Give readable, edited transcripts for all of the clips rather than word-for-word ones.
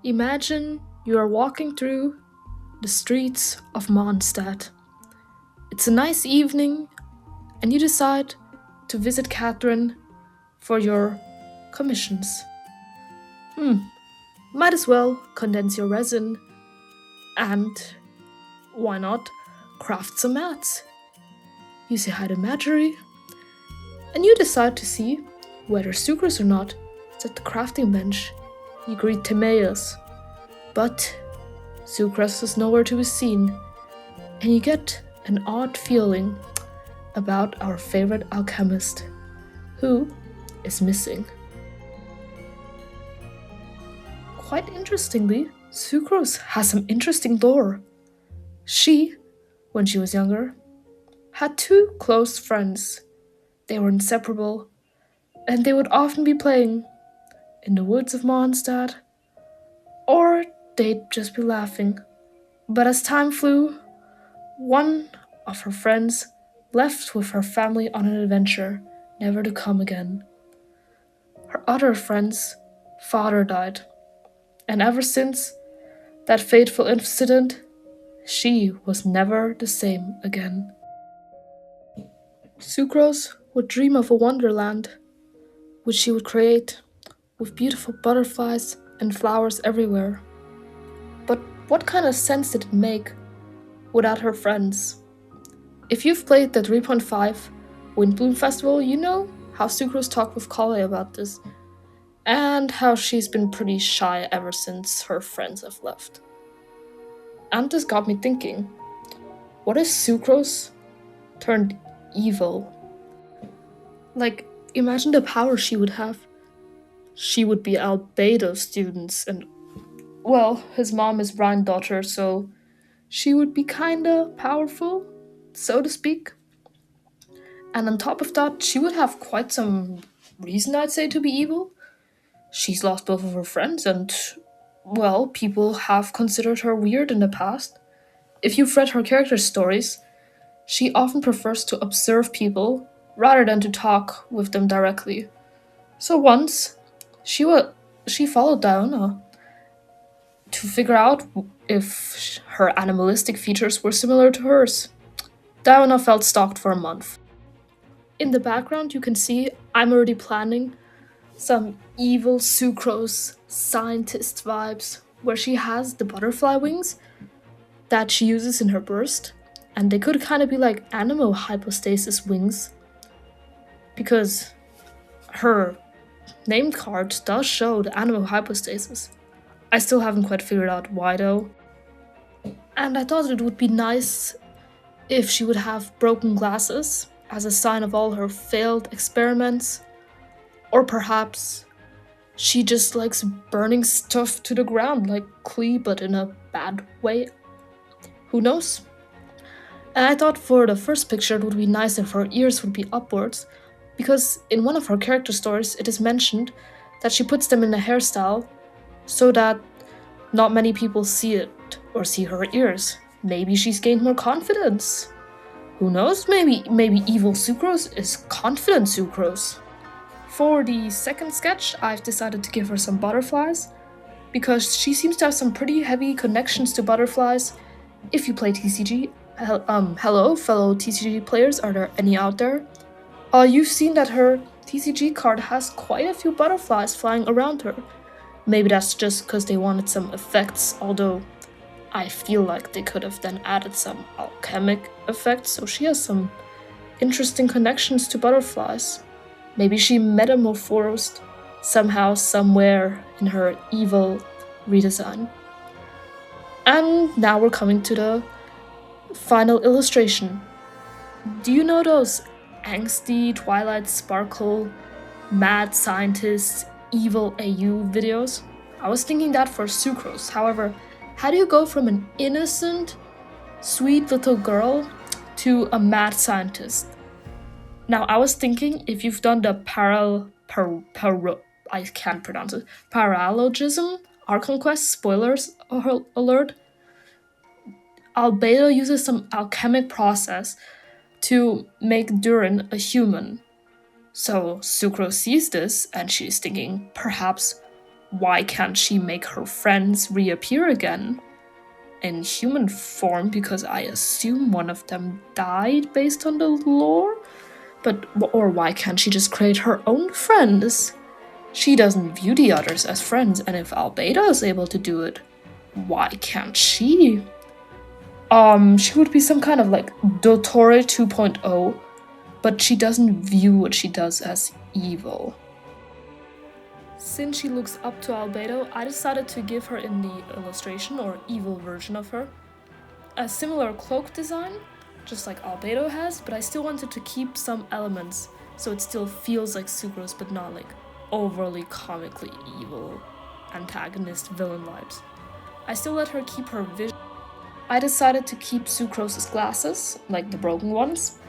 Imagine you are walking through the streets of Mondstadt. It's a nice evening, and you decide to visit Catherine for your commissions. Hmm, might as well condense your resin and why not craft some mats? You say hi to Marjorie, and you decide to see whether Sucrose or not is at the crafting bench. You greet Timaeus, but Sucrose is nowhere to be seen, and you get an odd feeling about our favorite alchemist, who is missing. Quite interestingly, Sucrose has some interesting lore. She, when she was younger, had two close friends. They were inseparable, and they would often be playing in the woods of Mondstadt, or they'd just be laughing. But as time flew, one of her friends left with her family on an adventure, never to come again. Her other friend's father died, and ever since that fateful incident, she was never the same again. Sucrose would dream of a wonderland, which she would create, with beautiful butterflies and flowers everywhere. But what kind of sense did it make without her friends? If you've played the 3.5 Windbloom Festival, you know how Sucrose talked with Kale about this, and how she's been pretty shy ever since her friends have left. And this got me thinking, what if Sucrose turned evil? Like, imagine the power she would have. She would be Albedo's students, and, well, his mom is Ryan's daughter, so she would be kinda powerful, so to speak. And on top of that, she would have quite some reason, I'd say, to be evil. She's lost both of her friends, and, well, people have considered her weird in the past. If you've read her character stories, she often prefers to observe people rather than to talk with them directly. So once, she followed Diana to figure out if her animalistic features were similar to hers. Diana felt stalked for a month. In the background, you can see I'm already planning some evil Sucrose scientist vibes, where she has the butterfly wings that she uses in her burst, and they could kind of be like animo hypostasis wings, because her name card does show the animo hypostasis. I still haven't quite figured out why though. And I thought it would be nice if she would have broken glasses as a sign of all her failed experiments, or perhaps she just likes burning stuff to the ground like Klee, but in a bad way. Who knows? And I thought for the first picture it would be nice if her ears would be upwards, because in one of her character stories it is mentioned that she puts them in a hairstyle so that not many people see it or see her ears. Maybe she's gained more confidence. Who knows? Maybe evil Sucrose is confident Sucrose. For the second sketch, I've decided to give her some butterflies, because she seems to have some pretty heavy connections to butterflies. If you play TCG, hello fellow TCG players, are there any out there? You've seen that her TCG card has quite a few butterflies flying around her. Maybe that's just because they wanted some effects, although I feel like they could have then added some alchemic effects, so she has some interesting connections to butterflies. Maybe she metamorphosed somehow, somewhere in her evil redesign. And now we're coming to the final illustration. Do you know those angsty Twilight Sparkle, mad scientist, evil AU videos? I was thinking that for Sucrose. However, how do you go from an innocent, sweet little girl to a mad scientist? Now, I was thinking if you've done the I can't pronounce it, paralogism, Archon Quest, spoilers alert, Albedo uses some alchemic process to make Durin a human. So Sucrose sees this and she's thinking, perhaps why can't she make her friends reappear again in human form? Because I assume one of them died based on the lore. Or why can't she just create her own friends? She doesn't view the others as friends, and if Albedo is able to do it, why can't she? She would be some kind of like Dottore 2.0, but she doesn't view what she does as evil. Since she looks up to Albedo, I decided to give her in the illustration or evil version of her a similar cloak design, just like Albedo has, but I still wanted to keep some elements so it still feels like Sucrose, but not like overly comically evil antagonist villain vibes. I still let her keep her vision. I decided to keep Sucrose's glasses, like the broken ones,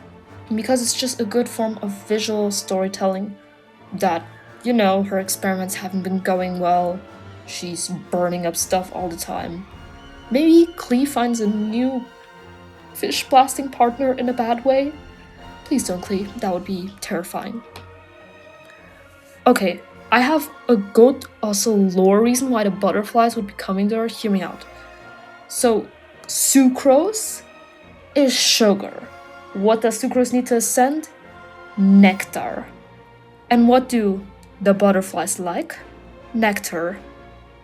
because it's just a good form of visual storytelling that, you know, her experiments haven't been going well, she's burning up stuff all the time. Maybe Klee finds a new fish blasting partner in a bad way? Please don't, Klee, that would be terrifying. Okay, I have a good, also lore reason why the butterflies would be coming to her. Hear me out. So, Sucrose is sugar. What does Sucrose need to ascend? Nectar. And what do the butterflies like? Nectar.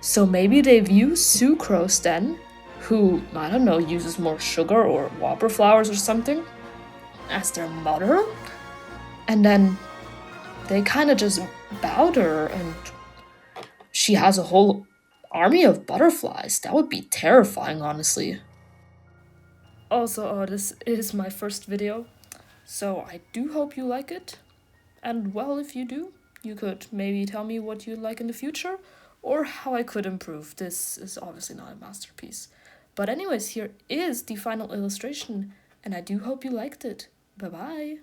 So maybe they view Sucrose then, who, I don't know, uses more sugar or whopper flowers or something, as their mother? And then they kind of just bow to her, and she has a whole army of butterflies. That would be terrifying, honestly. Also, this is my first video, so I do hope you like it. And well, if you do, you could maybe tell me what you'd like in the future, or how I could improve. This is obviously not a masterpiece. But anyways, here is the final illustration, and I do hope you liked it. Bye-bye!